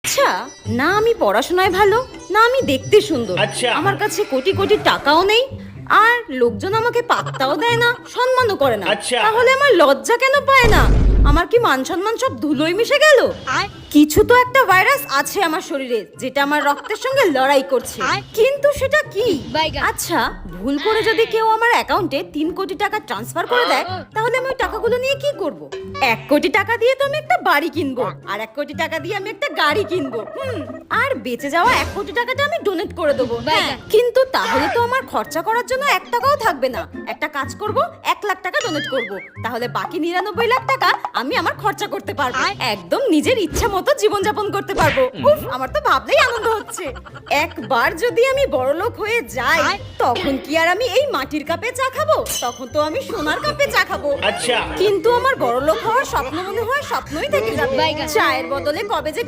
আচ্ছা, না আমি পড়াশোনায় ভালো, না আমি দেখতে সুন্দর, আমার কাছে কোটি কোটি টাকাও নেই, আর লোকজন আমাকে পাত্তাও দেয় না, সম্মানও করে না। তাহলে আমার লজ্জা কেন পায় না? আমার কি মান সম্মান সব ধুলোয় মিশে গেল? কিছু তো একটা ভাইরাস আছে আমার শরীরে, যেটা আমার রক্তের সঙ্গে লড়াই করছে, কিন্তু সেটা কি? আচ্ছা, ভুল করে যদি কেউ আমার অ্যাকাউন্টে 3 কোটি টাকা ট্রান্সফার করে দেয়, তাহলে আমি ওই টাকাগুলো নিয়ে কি করব? 1 কোটি টাকা দিয়ে তো আমি একটা বাড়ি কিনবো, আর 1 কোটি টাকা দিয়ে আমি একটা গাড়ি কিনবো, আর বেঁচে যাওয়া 1 কোটি টাকাটা আমি ডোনেট করে দেবো। হ্যাঁ, কিন্তু তাহলে তো আমার খরচা করার জন্য 1 টাকাও থাকবে না। একটা কাজ করব, 1 লাখ টাকা ডোনেট করব, তাহলে বাকি 99 লাখ টাকা আমি আমার খরচা করতে পারবো, একদম নিজের ইচ্ছা মতো জীবনযাপন করতে পারবো। উফ, আমার তো ভাবলেই আনন্দ হচ্ছে। একবার যদি আমি বড়লোক হয়ে যাই, তখন কি আর আমি এই মাটির কাপে চা খাবো? তখন তো আমি সোনার কাপে চা খাবো। কিন্তু আমার বড়লোক হওয়ার স্বপ্ন মনে হয় স্বপ্নই থেকে যাবে। চায়ের বদলে কবে যে